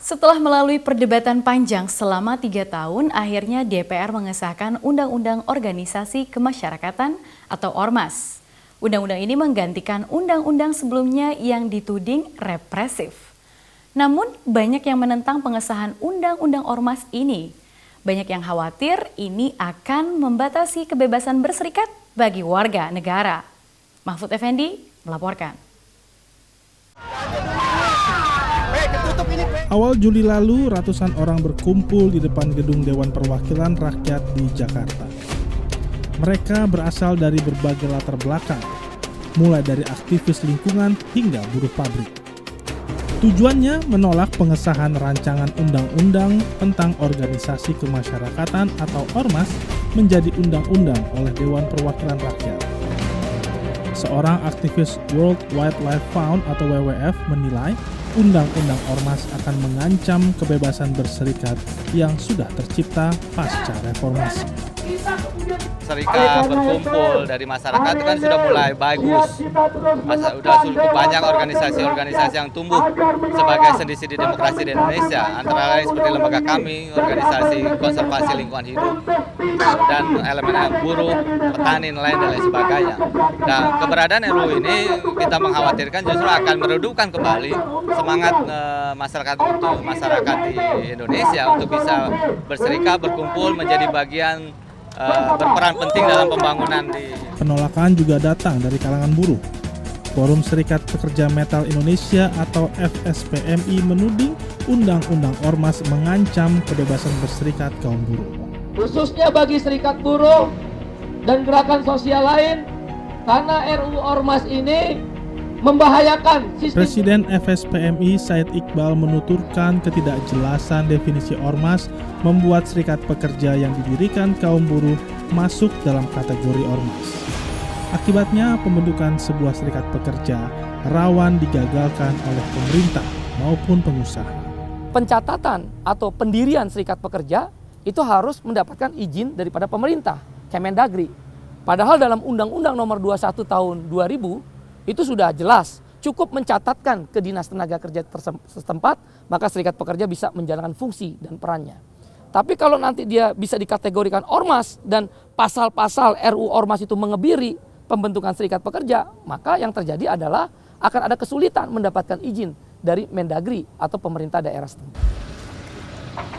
Setelah melalui perdebatan panjang selama 3 tahun, akhirnya DPR mengesahkan Undang-Undang Organisasi Kemasyarakatan atau Ormas. Undang-undang ini menggantikan undang-undang sebelumnya yang dituding represif. Namun, banyak yang menentang pengesahan Undang-Undang Ormas ini. Banyak yang khawatir ini akan membatasi kebebasan berserikat bagi warga negara. Mahfud Effendi melaporkan. Awal Juli lalu, ratusan orang berkumpul di depan gedung Dewan Perwakilan Rakyat di Jakarta. Mereka berasal dari berbagai latar belakang, mulai dari aktivis lingkungan hingga buruh pabrik. Tujuannya menolak pengesahan rancangan undang-undang tentang organisasi kemasyarakatan atau Ormas menjadi undang-undang oleh Dewan Perwakilan Rakyat. Seorang aktivis World Wildlife Fund atau WWF menilai Undang-Undang Ormas akan mengancam kebebasan berserikat yang sudah tercipta pasca reformasi. Serikat berkumpul dari masyarakat itu kan sudah mulai bagus. Sudah cukup banyak organisasi-organisasi yang tumbuh sebagai sendi-sendi demokrasi di Indonesia. Antara lain seperti lembaga kami, organisasi konservasi lingkungan hidup, dan elemen buruh, petani, nelayan, dan lain sebagainya. Nah, keberadaan RUU ini kita mengkhawatirkan justru akan meredupkan kembali semangat masyarakat di Indonesia untuk bisa berserikat, berkumpul, menjadi bagian berperan penting dalam pembangunan di. Penolakan juga datang dari kalangan buruh. Forum Serikat Pekerja Metal Indonesia atau FSPMI menuding Undang-Undang Ormas mengancam kebebasan berserikat kaum buruh. Khususnya bagi serikat buruh dan gerakan sosial lain, karena RUU Ormas ini membahayakan sistem. Presiden FSPMI Said Iqbal menuturkan ketidakjelasan definisi ormas membuat serikat pekerja yang didirikan kaum buruh masuk dalam kategori ormas. Akibatnya pembentukan sebuah serikat pekerja rawan digagalkan oleh pemerintah maupun pengusaha. Pencatatan atau pendirian serikat pekerja itu harus mendapatkan izin daripada pemerintah, Kemendagri. Padahal dalam Undang-Undang Nomor 21 Tahun 2000 itu sudah jelas, cukup mencatatkan ke Dinas Tenaga Kerja setempat, maka serikat pekerja bisa menjalankan fungsi dan perannya. Tapi kalau nanti dia bisa dikategorikan ormas dan pasal-pasal RUU Ormas itu mengebiri pembentukan serikat pekerja, maka yang terjadi adalah akan ada kesulitan mendapatkan izin dari Mendagri atau pemerintah daerah setempat.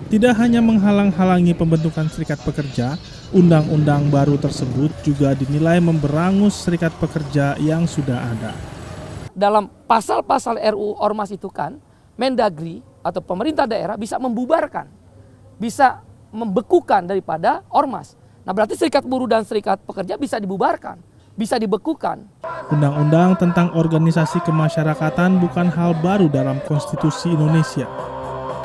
Tidak hanya menghalang-halangi pembentukan serikat pekerja, undang-undang baru tersebut juga dinilai memberangus serikat pekerja yang sudah ada. Dalam pasal-pasal RUU Ormas itu kan, Mendagri atau pemerintah daerah bisa membubarkan, bisa membekukan daripada Ormas. Nah, berarti serikat buruh dan serikat pekerja bisa dibubarkan, bisa dibekukan. Undang-undang tentang organisasi kemasyarakatan bukan hal baru dalam konstitusi Indonesia.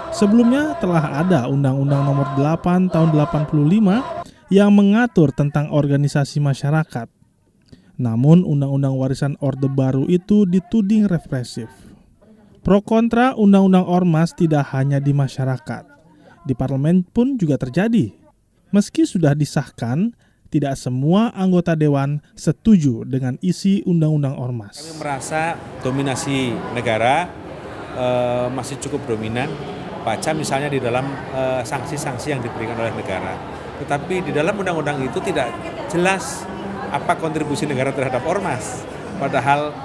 Sebelumnya telah ada Undang-Undang Nomor 8 Tahun 85 yang mengatur tentang organisasi masyarakat. Namun Undang-Undang Warisan Orde Baru itu dituding represif. Pro kontra Undang-Undang Ormas tidak hanya di masyarakat. Di parlemen pun juga terjadi. Meski sudah disahkan, tidak semua anggota dewan setuju dengan isi Undang-Undang Ormas. Kami merasa dominasi negara masih cukup dominan. Baca misalnya di dalam sanksi-sanksi yang diberikan oleh negara. Tetapi di dalam undang-undang itu tidak jelas apa kontribusi negara terhadap ormas. Padahal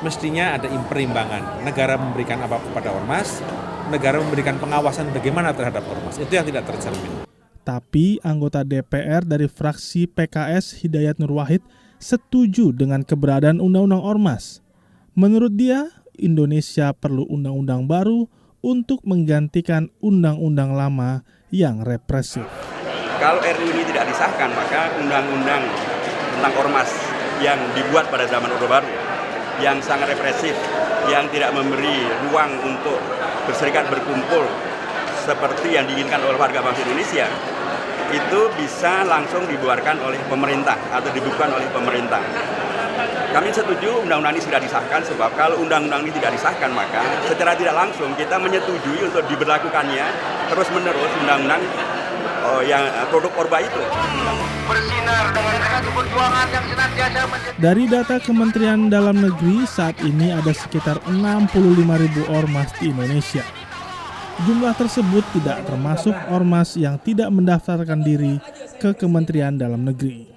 mestinya ada perimbangan. Negara memberikan apa kepada ormas, negara memberikan pengawasan bagaimana terhadap ormas. Itu yang tidak tercermin. Tapi anggota DPR dari fraksi PKS Hidayat Nur Wahid setuju dengan keberadaan Undang-Undang Ormas. Menurut dia, Indonesia perlu undang-undang baru untuk menggantikan undang-undang lama yang represif. Kalau RUU ini tidak disahkan, maka undang-undang tentang ormas yang dibuat pada zaman Orde Baru, yang sangat represif, yang tidak memberi ruang untuk berserikat berkumpul seperti yang diinginkan oleh warga bangsa Indonesia, itu bisa langsung dibubarkan oleh pemerintah atau dibubarkan oleh pemerintah. Kami setuju undang-undang ini sudah disahkan, sebab kalau undang-undang ini tidak disahkan, maka secara tidak langsung kita menyetujui untuk diberlakukannya terus-menerus undang-undang yang produk Orba itu. Dari data Kementerian Dalam Negeri, saat ini ada sekitar 65.000 ormas di Indonesia. Jumlah tersebut tidak termasuk ormas yang tidak mendaftarkan diri ke Kementerian Dalam Negeri.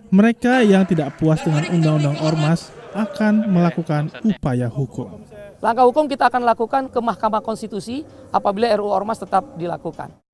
Mereka yang tidak puas dengan Undang-Undang Ormas akan melakukan upaya hukum. Langkah hukum kita akan lakukan ke Mahkamah Konstitusi apabila RUU Ormas tetap dilakukan.